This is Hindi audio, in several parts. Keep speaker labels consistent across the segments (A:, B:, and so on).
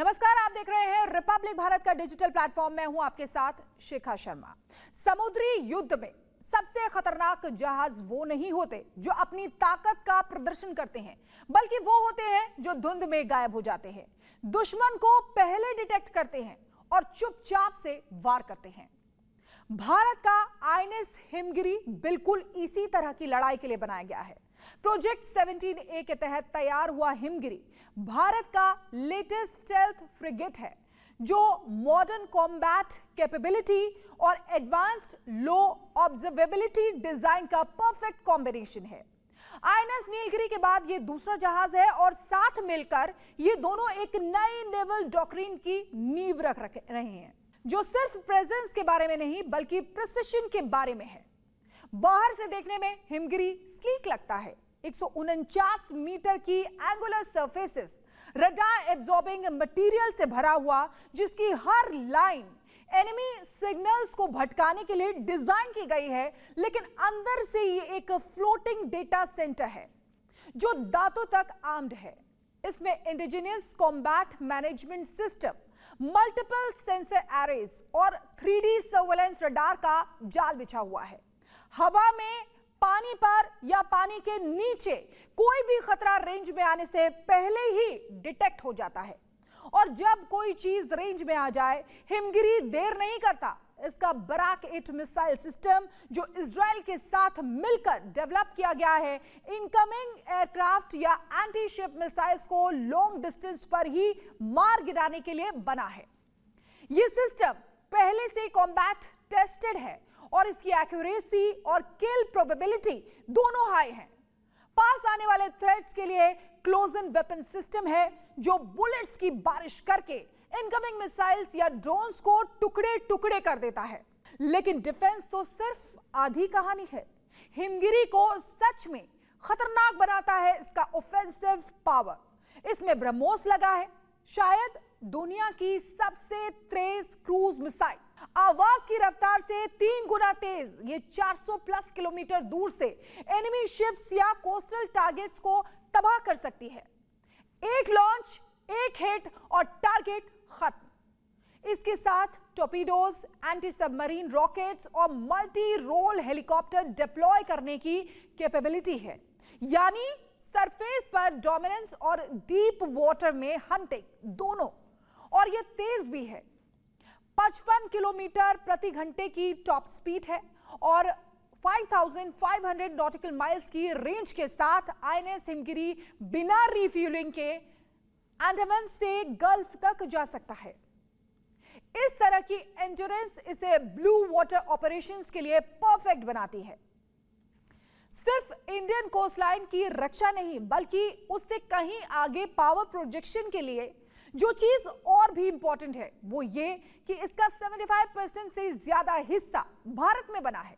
A: नमस्कार, आप देख रहे हैं रिपब्लिक भारत का डिजिटल प्लेटफॉर्म। मैं हूं आपके साथ शिखा शर्मा। समुद्री युद्ध में सबसे खतरनाक जहाज वो नहीं होते जो अपनी ताकत का प्रदर्शन करते हैं, बल्कि वो होते हैं जो धुंध में गायब हो जाते हैं, दुश्मन को पहले डिटेक्ट करते हैं और चुपचाप से वार करते हैं। भारत का आईएनएस हिमगिरी बिल्कुल इसी तरह की लड़ाई के लिए बनाया गया है। प्रोजेक्ट 17A के तहत तैयार हुआ हिमगिरी भारत का लेटेस्ट स्टेल्थ फ्रिगेट है, जो मॉडर्न कॉम्बैट कैपेबिलिटी और एडवांस्ड लो ऑब्जर्वेबिलिटी डिजाइन का परफेक्ट कॉम्बिनेशन है। आईएनएस नीलगिरी के बाद ये दूसरा जहाज है और साथ मिलकर ये दोनों एक नई नेवल डॉक्ट्रिन की नींव रख रहे हैं, जो सिर्फ प्रेजेंस के बारे में नहीं बल्कि प्रिसिशन के बारे में है। बाहर से देखने में हिमगिरी स्लीक लगता है। 149 मीटर की angular surfaces, radar absorbing material से भरा हुआ, जिसकी हर लाइन एनिमी सिग्नल्स को भटकाने के लिए डिजाइन की गई है। लेकिन अंदर से ये एक फ्लोटिंग डेटा सेंटर है जो दांतों तक आर्म्ड है। इसमें indigenous combat management system, multiple sensor arrays और 3D सर्वेलेंस रडार का जाल बिछा हुआ है। हवा में, पानी पर या पानी के नीचे कोई भी खतरा रेंज में आने से पहले ही डिटेक्ट हो जाता है। और जब कोई चीज रेंज में आ जाए, हिमगिरी देर नहीं करता। इसका बराक 8 मिसाइल सिस्टम, जो इजराइल के साथ मिलकर डेवलप किया गया है, इनकमिंग एयरक्राफ्ट या एंटी शिप मिसाइल्स को लॉन्ग डिस्टेंस पर ही मार गिराने के लिए बना है। यह सिस्टम पहले से कॉम्बैट टेस्टेड है और इसकी एक्यूरेसी और किल प्रोबेबिलिटी दोनों हाई हैं। पास आने वाले थ्रेट्स के लिए क्लोज इन वेपन सिस्टम है, जो बुलेट्स की बारिश करके इनकमिंग मिसाइल्स या ड्रोन्स को टुकड़े टुकड़े कर देता है। लेकिन डिफेंस तो सिर्फ आधी कहानी है। हिमगिरी को सच में खतरनाक बनाता है इसका ऑफेंसिव पावर। इसमें ब्रह्मोस लगा है, शायद दुनिया की सबसे तेज क्रूज मिसाइल। आवाज की रफ्तार से 3 गुना तेज ये 400 प्लस किलोमीटर दूर से एनिमी शिप्स या कोस्टल टारगेट्स को तबाह कर सकती है। एक लॉन्च, एक हिट और टारगेट खत्म। इसके साथ टॉर्पीडोज, एंटी सबमरीन रॉकेट्स और मल्टी रोल हेलीकॉप्टर डिप्लॉय करने की कैपेबिलिटी है, यानी सरफेस पर डोमिनेंस और डीप वाटर में हंटिंग दोनों। और यह तेज भी है। 55 किलोमीटर प्रति घंटे की टॉप स्पीड है और 5500 नॉटिकल माइल्स की रेंज के साथ आईएनएस हिमगिरी बिना रिफ्यूलिंग के अंडमान से गल्फ तक जा सकता है। इस तरह की एंड्योरेंस इसे ब्लू वाटर ऑपरेशंस के लिए परफेक्ट बनाती है। सिर्फ इंडियन कोस्टलाइन की रक्षा नहीं, बल्कि उससे कहीं आगे पावर प्रोजेक्शन के लिए जो चीज और भी इंपॉर्टेंट है, वो ये कि इसका 75% से ज्यादा हिस्सा भारत में बना है।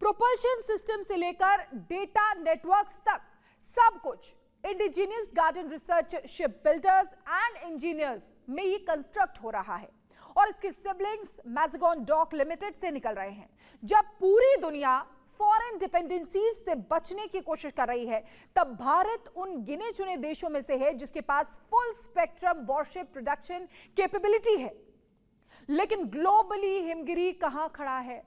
A: प्रोपल्शन सिस्टम से लेकर डेटा नेटवर्क्स तक सब कुछ indigenous garden research ship builders and engineers में ये कंस्ट्रक्ट हो रहा है और इसके सिबलिंग्स मैज़ेगॉन डॉक लिमिटेड से निकल रहे हैं। जब पूरी दुनिया फॉरेन डिपेंडेंसीज से बचने की कोशिश कर रही है, तब भारत उन गिने चुने देशों में से है जिसके पास full spectrum warship production capability है। लेकिन ग्लोबली हिमगिरी कहां खड़ा है?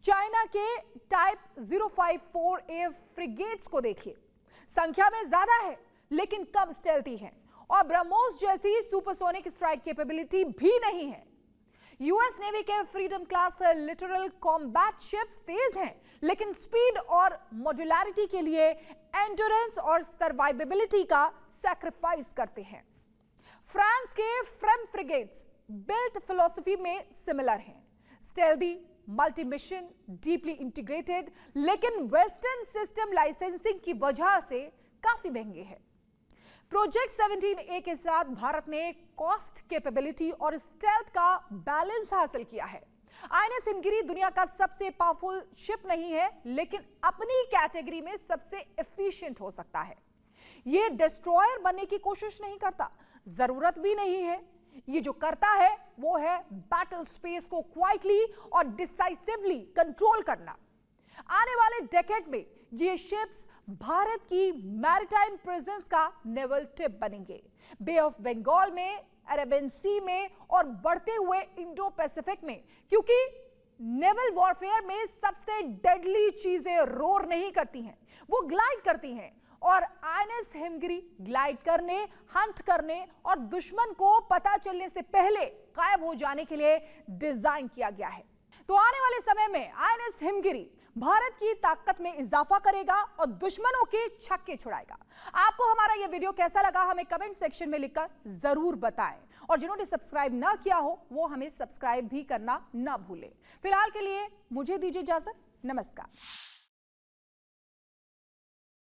A: चाइना के टाइप 054A फ्रिगेट्स को देखिए। संख्या में ज्यादा है लेकिन कम स्टेल्थी है और ब्रह्मोस जैसी सुपरसोनिक स्ट्राइक कैपेबिलिटी भी नहीं है। यूएस नेवी के freedom class littoral combat ships तेज हैं, लेकिन स्पीड और मॉड्यूलरिटी के लिए एंड्योरेंस और सर्वाइवेबिलिटी का सैक्रिफाइस करते हैं। फ्रांस के फ्रेम फ्रिगेट्स बिल्ट फिलॉसफी में सिमिलर हैं, स्टेल्दी, मल्टी मिशन, डीपली इंटीग्रेटेड, लेकिन वेस्टर्न सिस्टम लाइसेंसिंग की वजह से काफी महंगे हैं। प्रोजेक्ट 17A के साथ भारत ने कॉस्ट, कैपेबिलिटी और स्टेल्थ का बैलेंस हासिल किया है। आईएनएस हिमगिरी दुनिया का सबसे पावरफुल शिप नहीं है, लेकिन अपनी कैटेगरी में सबसे एफिशिएंट हो सकता है। यह डिस्ट्रॉयर बनने की कोशिश नहीं करता, जरूरत भी नहीं है। ये जो करता है वो है बैटल स्पेस को क्वाइटली और डिसाइसिवली कंट्रोल करना। आने वाले डेकेड में ये शिप्स भारत की मैरीटाइम प्रेजेंस का नेवल टिप बनेंगे। बे ऑफ बंगाल में अरेबियन सी में और बढ़ते हुए इंडो पैसिफिक में, क्योंकि नेवल वॉरफेयर में सबसे डेडली चीजें रोर नहीं करती हैं, वो ग्लाइड करती हैं। और आईएनएस हिमगिरी ग्लाइड करने, हंट करने और दुश्मन को पता चलने से पहले गायब हो जाने के लिए डिजाइन किया गया है। तो आने वाले समय में आईएनएस हिमगिरी भारत की ताकत में इजाफा करेगा और दुश्मनों के छक्के छुड़ाएगा। आपको हमारा यह वीडियो कैसा लगा हमें कमेंट सेक्शन में लिखकर जरूर बताएं, और जिन्होंने सब्सक्राइब ना किया हो वो हमें सब्सक्राइब भी करना ना भूलें। फिलहाल के लिए मुझे दीजिए इजाजत। नमस्कार।